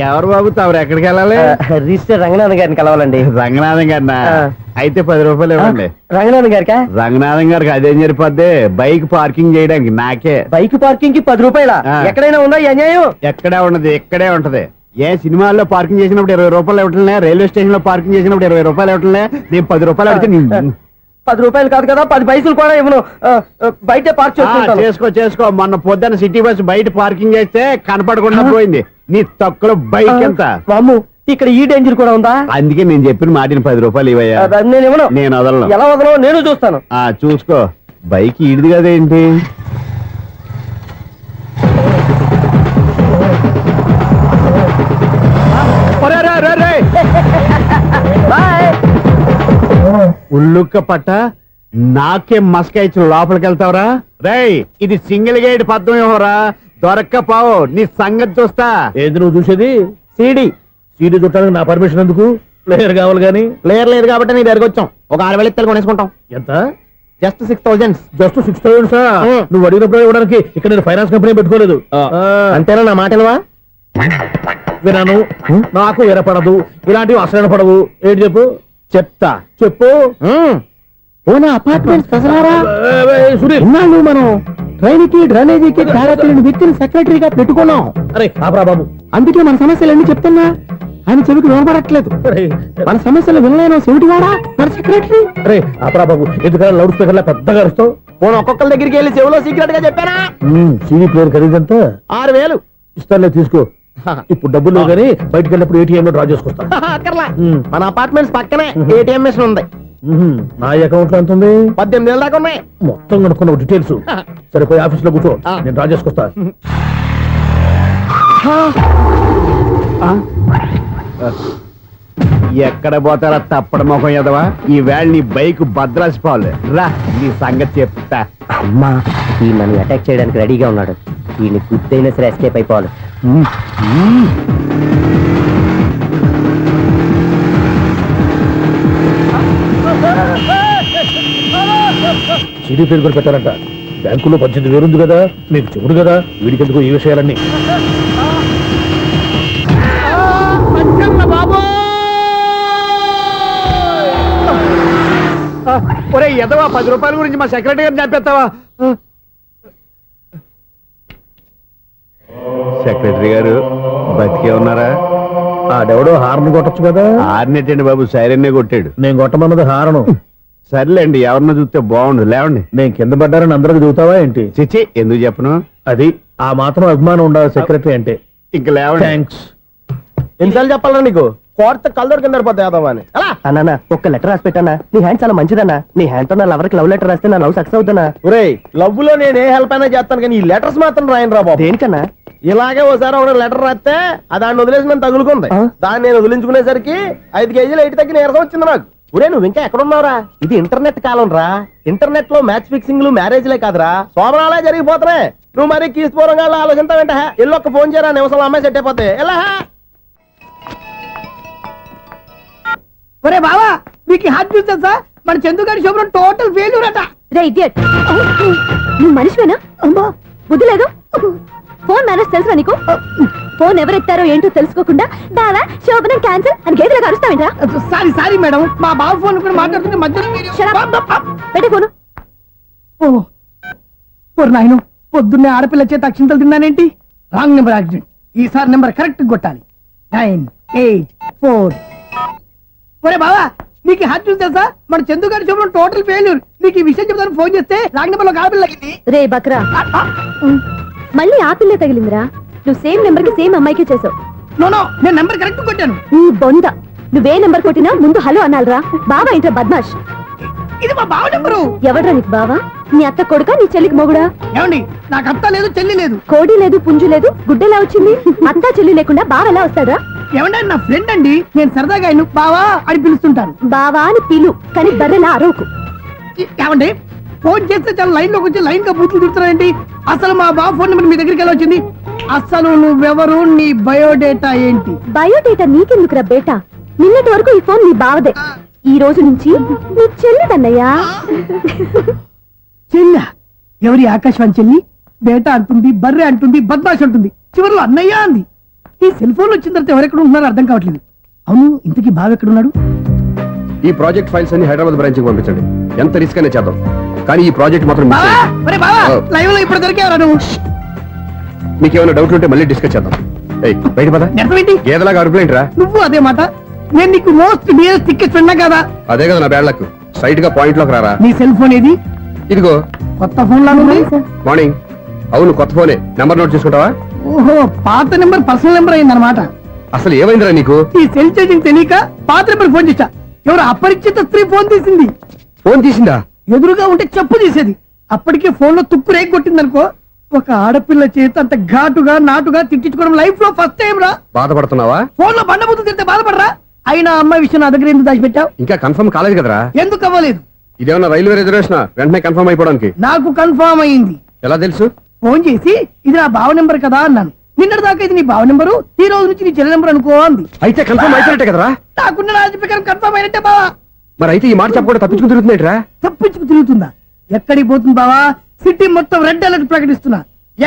ఎవరు బాబు తమరు ఎక్కడికి వెళ్ళాలి? రిజిస్టర్ రంగనాథ్ గారిని కలవాలండి. రంగనాథం గారినా? అయితే 10 రూపాయలు ఇవ్వండి. రంగనాథ్ గారికా? రంగనాథం గారికి అదేం సరిపోద్ది, బైక్ పార్కింగ్ చేయడానికి. నాకే బైక్ పార్కింగ్ కి 10 రూపాయల? ఎక్కడైనా ఉందా ఈ అన్యాయం? ఎక్కడే ఉన్నది, ఇక్కడే ఉంటది. ఏ సినిమాల్లో పార్కింగ్ చేసినప్పుడు 20 రూపాయలు ఇవ్వట్లే, రైల్వే స్టేషన్ లో పార్కింగ్ చేసినప్పుడు 20 రూపాయలు ఇవ్వట్లే, నేను 10 రూపాయలు అడిగితే 10 రూపాయలు కాదు కదా, 10 పైసలు కూడా ఇవ్వను. బయట పార్క్ చేసుకో. మొన్న పొద్దున్న సిటీ బస్ బయట పార్కింగ్ చేస్తే కనపడకుండా పోయింది. నీ తక్కువ బైక్ ఎంత? వామ్ము, ఇక్కడ ఈ డేంజర్ కూడా ఉందా? అందుకే నేను చెప్పిన మాటిని 10 రూపాయలు ఇవ్వయ్యా. నేను ఇవ్వను. నేను వదలను. ఎలా వదలను నేను చూస్తాను. చూసుకో. బైక్ ఈడిది కదేంటి? ఉల్లుక్క పట్ట నాకే మస్క ఇచ్చిన లోపలికి వెళ్తావరా? రేయ్, ఇది సింగిల్ గేట్ పద్మం ఇవ్వరా, దొరక్కపోవు నీ సంగతి చూస్తా. ఏది నువ్వు చూసేది? సీడీ చుట్టానికి నా పర్మిషన్ ఎందుకు? ప్లేయర్ కావాలి గానీ. ప్లేయర్ లేదు కాబట్టి నీ దగ్గరకు వచ్చాం. ఒక 6,000 ఇత్తలు కొనేసుకుంటాం. ఎంత? జస్ట్ 6,000. జస్ట్ 6,000? నువ్వు అడిగినప్పుడు ఇవ్వడానికి ఇక్కడ నేను ఫైనాన్స్ కంపెనీ పెట్టుకోలేదు. అంతేనా? నా మాటలువా వినాను, నాకు వినపడదు, ఇలాంటివి అసలు పడవు. ఏంటి చెప్పు? చెప్తా. చెప్పు. అపార్ట్మెంట్ సునీల్, మనం ట్రైన్ కి డ్రైనేజీకి తేడాలేని వ్యక్తిని సెక్రటరీగా పెట్టుకున్నాం. అరే ఆపరా బాబు, అందుకే మన సమస్యలన్నీ చెప్తున్నా. ఆయన చెవికి వినపడట్లేదు. మన సమస్యలు వినలేను చెవిటివాడా మన సెక్రటరీ. అరే ఆపరా బాబు, ఎందుకన్నా లౌడ్ స్పీకర్ లా పెద్దగా అరుస్తావు? ఒక్కొక్కరి దగ్గరికి వెళ్ళి చెవిలో సీక్రెట్ గా చెప్పానా? CD player ఖరీదంతా 6,000. ఇస్తానులే, తీసుకో. ఇప్పుడు డబ్బులు లేవు కానీ బయటకు వెళ్ళినప్పుడు ఏటీఎం లో డ్రా చేసుకొస్తా. మన అపార్ట్మెంట్స్ పక్కనే ఏటీఎం మిషన్ ఉంది. నా అకౌంట్ లో ఎంత ఉంది? 18,000 దాకా ఉన్నాయి. మొత్తం కనుక్కున్న డీటెయిల్స్. సరిపోయి ఆఫీస్ లో కూర్చో, నేను డ్రా చేసుకొస్తా. ఎక్కడ పోతారా తప్పడ మొఖం ఎదవా? ఈ వేళ నీ బైక్ భద్రాసి పోవాలి. రా, నీ సంగతి చెప్తా. అమ్మా, ఈ మనం అటాక్ చేయడానికి రెడీగా ఉన్నాడు. ఈయన గుద్దైనా సరే ఎస్కేప్ అయిపోవాలి. సిడీ పేరు కూడా పెట్టారంట. బ్యాంకులో 18,000 ఉంది కదా, మీకు చెబుడు కదా, వీడికి ఎందుకు ఈ విషయాలన్నీ? ఒరే ఎదవా, 10 రూపాయల గురించి మా సెక్రటరీ గారిని చెప్పేస్తావా? సెక్రటరీ గారు బతికే ఉన్నారా? ఆడెవడో హార్న్ కొట్టచ్చు కదా. హార్నెట్టండి బాబు, సైరన్నే కొట్టాడు. నేను కొట్టమన్నది హారను. సర్లేండి, ఎవరినో చూస్తే బాగుండు. లేవండి. నేను కింద పడ్డారని అందరికి చూతావా ఏంటి? చిచ్చి, ఎందుకు చెప్పను? అది ఆ మాత్రం అభిమానం ఉండాలి సెక్రటరీ అంటే. ఇంక లేవండి. థ్యాంక్స్. ఎన్నిసార్లు చెప్పాలా నీకు? కోర్త కళ్ళోడు కింద పోతాయి. అన్నా, ఒక్క లెటర్ రాసి పెట్టానా? నీ హ్యాండ్ చాలా మంచిదన్నా. నీ హ్యాండ్ తో నా లవర్కి లవ్ లెటర్ రాస్తే నా లవ్ సక్సెస్ అవుతానా? ఒరేయ్, లవ్ లో నేను ఏ హెల్ప్ అయినా చేస్తాను, కానీ ఈ లెటర్స్ మాత్రం రాయను రా బాబు. దేనికన్నా? ఇలాగే ఓసారి ఒక లెటర్ రాస్తే దాన్ని వదిలేసి నేను తగులుకుంది. దాన్ని నేను వదిలించుకునేసరికి 5 కేజీలు 8 తగ్గి నీరసం వచ్చింది నాకు. ఒరే, నువ్వు ఇంకా ఎక్కడున్నావురా? ఇది ఇంటర్నెట్ కాలం రా. ఇంటర్నెట్ లో మ్యాచ్ ఫిక్సింగ్లు, మ్యారేజ్లే కాదురా, సోమనాలే జరిగిపోతున్నాయి. నువ్వు మరి కీస్పూరంగా ఆలోచించావంట. ఎల్లొక్క ఫోన్ చేయరా, నిమిషంలో అమ్మాయి సెట్ అయిపోతే. ఎలా? ఒరే బావా, మీకు హాట్ న్యూస్ తెలుసా? మన చందుగారి శుభ్రం టోటల్ ఫెయిల్యూర్ అట. రే ఇడియట్, నువ్వు మనిషివేనా? అమ్మా, బుద్ధి లేదు. ఫోన్ మేనేజ్ తెలుసా నీకు? ఫోన్ ఎవరెత్తారో ఏంటో తెలుసుకోకుండా బావా శోభనం క్యాన్సిల్ అని గేదెలకు అరుస్తావేంట్రా? సారీ మేడం, మా బావ ఫోన్ కూడా మాట్లాడుతుంటే మధ్యలో పెట్టే ఫోను. నాయను, పొద్దున్నే ఆడపిల్ల చేత అక్షింతలు తిన్నానేంటి? Wrong number accident. ఈసారి నెంబర్ కరెక్ట్ కొట్టాలి. 984. ఒరే బావా, నీకు హాట్ న్యూస్ తెలుసా? మన చందుగారి శుభ్రం టోటల్ ఫెయిల్యూర్. నీకు ఈ విషయం చెప్తాను ఫోన్ చేస్తే రాంగ్ నెంబర్ లో ఆడపిల్ల తగ్గింది. రే బక్రా, మళ్ళీ ఆ పిల్లే తగిలిందిరా. నువ్వు సేమ్ నెంబర్ కి సేమ్ అమ్మాయికే చేసావు. నో, నేను నెంబర్ కరెక్ట్ కొట్టాను. ఈ బొంద, నువ్వే నెంబర్ కొట్టినా ముందు హలో అనాలిరా. బావా ఇంట్లో బద్మాష్. ఇది మా బావ నెంబరు. ఎవడ్రా నీకు బావా? నీ అత్త కొడుకా, నీ చెల్లికి మొగుడా? ఏమండి, నాకు అత్త లేదు, చెల్లి లేదు. కోడి లేదు, పుంజు లేదు, గుడ్డెలా వచ్చింది? అత్త చెల్లి లేకుండా బావ ఎలా వస్తాడా? ఏమంటే నా ఫ్రెండ్ అండి, నేను సరదాగా ఆయన బావా అని పిలుస్తుంటాను. బావా అని పిలు, కానీ బర్రెలా అరవకు. ఏమండి, ఫోన్ చేస్తే చాలా లైన్ లోకి వచ్చి లైన్ గా బూతులు తిడుతున్నాయండి. అసలు మా బావ ఫోన్ నెంబర్ మీ దగ్గరికి ఎలా వచ్చింది? అసలు నువ్వెవరు, నీ బయోడేటా ఏంటి? బయోడేటా నీకెందుకురా బేటా? నిన్నటి వరకు ఈ ఫోన్ నీ బావదే. ఈ రోజు నుంచి నీ చెల్లిదన్నయ్యా. చెల్లి? ఎవరి ఆకాశవాణి చెల్లి? బేటా అంటుంది, బర్రె అంటుంది, బద్మాష్ అంటుంది. చివరిలో అన్నయ్య అంది. ఈ సెల్ ఫోన్ వచ్చిన తర్వాత ఎవరెక్కడ ఉంటున్నారో అర్థం కావట్లేదు. అవును, ఇంతకీ బావ ఎక్కడున్నాడు? ఈ ప్రాజెక్ట్ ఫైల్స్ అన్ని హైదరాబాద్ బ్రాంచ్ కి పంపించండి. ఎంత రిస్క్ అయినా చేద్దాం, కానీ ఈ ప్రాజెక్ట్ మాత్రం మిస్ బావా, అయ్యింది. ఒరే బావా, లైవ్ లో ఇప్పుడు దొరికేవరా నువ్వు? మీకు ఏమైనా డౌట్లు ఉంటే మళ్ళీ డిస్కస్ చేద్దాం. ఏయ్, బయట పద. నెరవేంటి గేదలాగా అరుపులేంటి రా? నువ్వు అదే మాట. నేను నీకు మోస్ట్ డియరెస్ట్ టికెట్స్ విన్నా కదా. అదే కదా నా బ్యాడ్ లక్. స్ట్రైట్ గా పాయింట్ లోకి రారా. నీ సెల్ ఫోన్ ఏది? ఇదిగో. కొత్త ఫోన్ లాగా ఉంది. మార్నింగ్. అవును, కొత్త ఫోనే. నెంబర్ నోట్ చేసుకుంటావా? ఓహో, పాత నెంబర్ పర్సనల్ నెంబర్ అయిందన్నమాట. అసలు ఏమైందిరా నీకు? ఈ సెల్ చేంజింగ్ తెలియక పాత నెంబర్ ఫోన్ చేశా. ఎవరు అపరిచిత స్త్రీ ఫోన్ తీసింది. ఫోన్ తీసిందా? ఎదురుగా ఉంటే చెప్పు తీసేది. అప్పటికే ఫోన్ లో తుక్కు రేగి కొట్టిందనుకో. ఒక ఆడపిల్ల చేత అంత ఘాటుగా నాటుగా తిట్టించుకోవడం లైఫ్ లో ఫస్ట్ టైం రా. బాధపడుతున్నావా? ఫోన్ లో బండబుద్ధి తింటే బాధపడరా? అయినా అమ్మాయి విషయం నా దగ్గర ఎందుకు దాచిపెట్టావు? ఇంకా కన్ఫర్మ్ కాలేదు కదరా? ఎందుకు అవ్వలేదు? ఇదేమన్నా రైల్వే రిజర్వేషన్? వెంటనే కన్ఫర్మ్ అయిపోవడానికి. నాకు కన్ఫర్మ్ అయింది. ఎలా తెలుసు? ఫోన్ చేసి ఇది నా బావ నెంబర్ కదా అన్నాను. నిన్నటి దాకా ఇది నీ బావ నెంబరు, ఈ రోజు నుంచి నీ చెల్లి నెంబర్ అనుకో అంది. అయితే కన్ఫర్మ్ అయిపోయినట్టే కదరా? నాకున్న రాజు ప్రకారం కన్ఫర్మ్ అయినట్టే బావా. మరి అయితే ఈ మాట చెప్పకుండా తప్పించుకుని తిరుగుతున్నట్రా? తప్పించుకు తిరుగుతుందా? ఎక్కడికి పోతుంది బావా? సిటీ మొత్తం రెడ్ అలర్ట్ ప్రకటిస్తున్నా.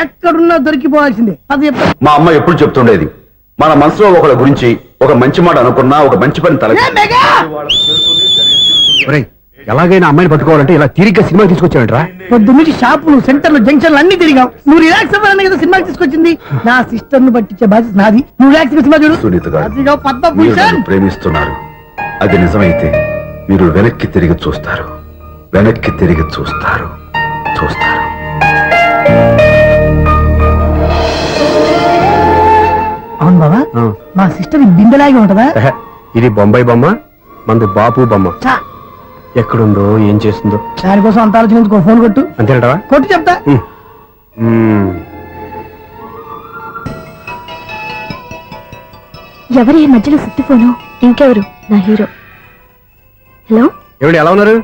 ఎక్కడున్నా దొరికిపోవాల్సిందే. అది చెప్ప మా అమ్మ ఎప్పుడు చెప్తుండేది, మన మనసులో ఒకళ్ళ గురించి ఒక మంచి మాట అనుకున్నా, ఒక మంచి పని తల ఎలాగైనా అమ్మాయిని పట్టుకోవాలంటే ఇలా తిరిగ్గా సినిమా తీసుకొచ్చాడంట్రా? పొద్దు నుంచి షాపులు, సెంటర్లు, జంక్షన్లు అన్ని తిరిగాం. నువ్వు రిలాక్స్ అవ్వాలని కదా సినిమాకి తీసుకొచ్చింది. నా సిస్టర్ ను పట్టించే బాధ్యత నాది. నువ్వు రిలాక్స్ సినిమా చూడు. సునీత గారు, అదిగో మీరు పద్మభూషణ్. నన్ను ప్రేమిస్తున్నారు. అది నిజమైతే మీరు వెనక్కి తిరిగి చూస్తారు, వెనక్కి తిరిగి చూస్తారు, చూస్తారు. అవును బావా, మా సిస్టర్ బిందెలాగే ఉంటదా? ఇది బొంబాయి బొమ్మ, మంది బాపు బొమ్మ. చా, ఎక్కడుందో ఏం చేస్తుందో దానికోసం అంత ఆలోచించుకో. ఫోన్ కొట్టు. అంతేనటవా? కొట్టు చెప్తా. ఎవరి ఈ మధ్యలో సుత్తి ఫోను? ఇంకెవరు? నా హీరో. హలో, ఏమిటి ఎలా ఉన్నారు?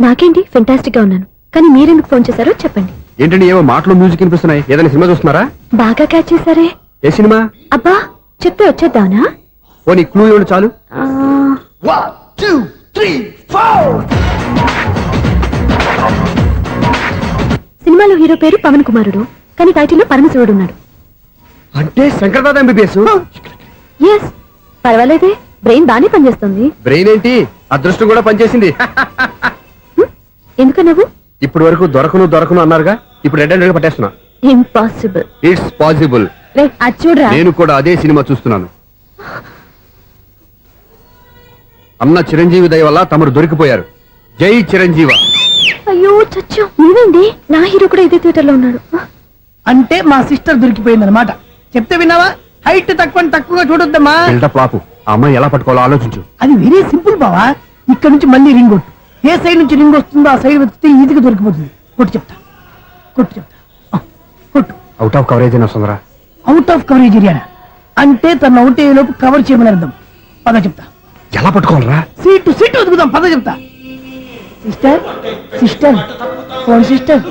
నాకేంటి ఫెంటాస్టిక్ గా ఉన్నాను, కానీ మీరెందుకు ఫోన్ చేశారో చెప్పండి. ఏంటండి ఏవో మాటలు మ్యూజిక్ వినిపిస్తున్నాయి? ఏదైనా సినిమా చూస్తున్నారా? బాగా క్యాచ్ చేశారే. ఏ సినిమా? అబ్బా, చెప్తే వచ్చేద్దానా? ఓ నీ క్లూ ఇవ్వండి చాలు. సినిమాలో హీరో పేరు పవన్ కుమారుడు, కానీ టైటిల్లో పరమశివుడు ఉన్నాడు. అంటే శంకర్దాద ఎంబీబీఎస్. ఎస్, పర్వాలేదే, బ్రెయిన్ బానే పనిచేస్తుంది. బ్రెయిన్ ఏంటి, అదృష్టం కూడా పనిచేసింది. ఎందుకన్నావు? ఇప్పటి వరకు దొరకను అన్నారుగా, ఇప్పుడు రెడ్ హ్యాండెడ్ గా పట్టేస్తున్నా. ఇంపాసిబుల్. It's possible. అది చూడరా. నేను కూడా అదే సినిమా చూస్తున్నాను. అన్న చిరంజీవి దయ వల్ల తమరు దొరికిపోయారు. జై చిరంజీవ. అయ్యో చచ్చా, నీవేంటి? నా హీరో కూడా ఇదే థియేటర్ లో ఉన్నాడు. అంటే మా సిస్టర్ దొరికిపోయింది అనమాట. చెప్తే విన్నావా? హైట్ తక్కువగా చూడొద్దమ్మా. బిల్డప్ లాపు. ఆ అమ్మాయి ఎలా పట్టుకోవాలో ఆలోచించు. అది వెరీ సింపుల్ బావా. ఇక్కడ నుంచి మళ్ళీ రింగ్ కొట్టు. ఏ సైడ్ నుంచి రింగ్ వస్తుందో ఆ సైడ్ వెతికితే ఈజీగా దొరికిపోతుంది. కొట్టు చెప్తా. కొట్టు. అవుట్ ఆఫ్ కవరేజ్ అయినా వస్తుందిరా. అవుట్ ఆఫ్ కవరేజ్ ఏరియా అంటే తన అవుట్ అయ్యే లోపు కవర్ చేయమని అర్థం. పద చెప్తా. ఎలా పట్టుకోవాలరా? సీటు వెతుకుదాం. పద చెప్తా. Sister phone sister.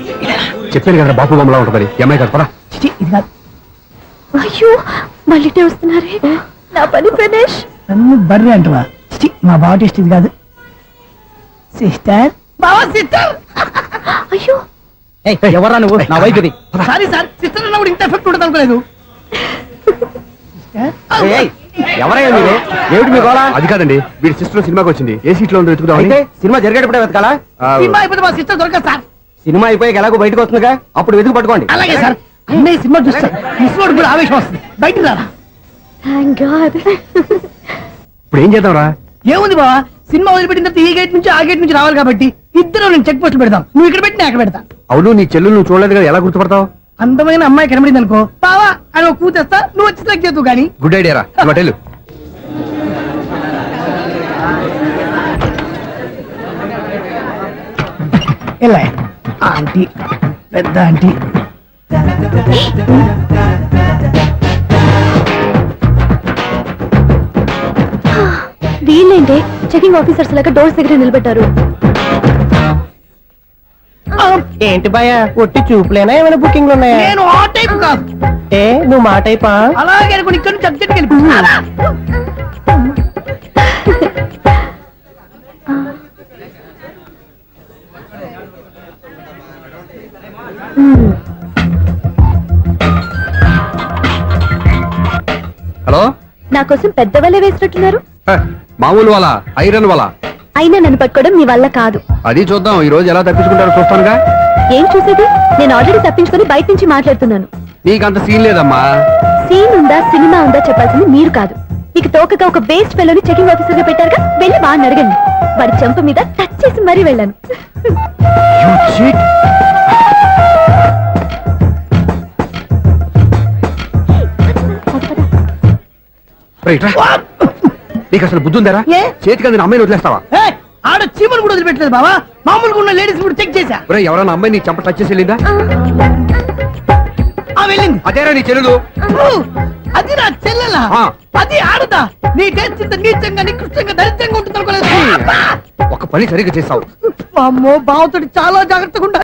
చెప్పాను కదా బాపు బొమ్మలా ఉంటుందని. అమ్మాయి కదా పరా. ఇది కాదు. అయ్యో, మళ్ళీ వస్తున్నారే. నా పని ఫినిష్. నన్ను బర్రె అంటవా? మా బావ టేస్ట్ ఇది కాదు. సిస్టర్, బావా సిస్టర్. అయ్యో, ఎవరా నువ్వు? నా వైపు ఇది. సారీ సార్, సిస్టర్ అన్నప్పుడు ఇంత ఎఫెక్ట్ ఉంటుంది అనుకోలేదు. ఎవరయ్యా మీరు? ఏమిటి మీ గోళ? అది కాదండి, వీడి సిస్టర్ సినిమాకి వచ్చింది. ఏ సీట్ లో ఉందో వెతుకుదామని. అయితే సినిమా జరిగేటప్పుడే వెతకాలా? సినిమా అయిపోతే మా సిస్టర్ దొరకదు సార్. సినిమా అయిపోయాక ఎలాగో బయటకు వస్తుందిగా, అప్పుడు వెతుకు పట్టుకోండి. అలాగే సార్. అన్నయ్య సినిమా చూస్తారు, మిస్లోడు కూడా ఆవేశం వస్తుంది. బయట రారా. Thank God. ఇప్పుడు ఏం చేద్దాంరా? ఏముంది బావా, సినిమా వదిలిపెట్టిన తర్వాత ఈ గేట్ నుంచి ఆ గేట్ నుంచి రావాలి కాబట్టి ఇద్దరు నేను చెక్ పోస్ట్ పెడతాం. నువ్వు ఇక్కడ పెట్టి నేను అక్కడ పెడతా. అవును, నీ చెల్లు నువ్వు చూడలేదు కదా, ఎలా గుర్తుపడతావు? అందమైన అమ్మాయి కనబడింది అనుకో, బావా అని ఒక కూతేస్తా, నువ్వు వచ్చి సెలెక్ట్ చేద్దు కానీ. గుడ్ ఐడియా రా. హోటల్ ఎలా ఆంటీ, పెద్ద ఆంటీ. వీళ్ళేంటి చెకింగ్ ఆఫీసర్స్ లాగా డోర్స్ దగ్గర నిలబెట్టారు. ఏంటి భయ, ఒట్టి చూపులేనా ఏమైనా బుకింగ్లు ఉన్నాయా? నేను ఆ టైప్ కాదు. ఏ నువ్వు మా టైపా? అలాగే అనుకుని ఇక్కడ నుంచి అర్జెంట్కి వెళ్ళిపోతున్నా. హలో నా కోసం పెద్ద వలే వేసినట్టున్నారు. మామూలు వాళ్ళ ఐరన్ వాళ్ళ అయినా నన్ను పట్టుకోవడం మీ వల్ల కాదు. అది చూద్దాం ఈ రోజు ఎలా తప్పించుకుంటారో చూస్తానుగా. ఏం చూసేది? నేను ఆల్రెడీ తప్పించుకొని బయట నుంచి మాట్లాడుతున్నాను. నీకంత సీన్ లేదమ్మా. సీన్ ఉందా సినిమా ఉందా చెప్పాల్సింది మీరు కాదు. మీకు తోకగా ఒక బేస్ట్ ఫెలోని చెకింగ్ ఆఫీసర్ గా పెట్టారుగా, వెళ్ళి వాడిని అడగండి. వాడి చెంప మీద టచ్ చేసి మరీ వెళ్ళాను. నీకు అసలు బుద్ధి ఉందారా? ఏ? చేతికి అందిన అమ్మాయిని వదిలేస్తావా? ఏయ్, ఆడ చీమను కూడా వదిలిపెట్టలేదు బావా. మామూలుగా ఉన్న లేడీస్ కూడా చెక్ చేశా. ఒరే ఎవరైనా అమ్మాయి నీ చెంప టచ్ చేసి వెళ్ళిందా? వెళ్ళింది. అదేరా నీ చెల్లెలు. అది నా చెల్లెలా? ఆ. అది ఆడదా? నీ టేస్ట్ ఇంత నీచంగా నికృష్టంగా దరిద్రంగా ఉంటుంది అనుకోలేదు. ఒక పని సరిగ్గా చేస్తావు. అమ్మో బావతోటి చాలా జాగ్రత్తగా ఉండాలి.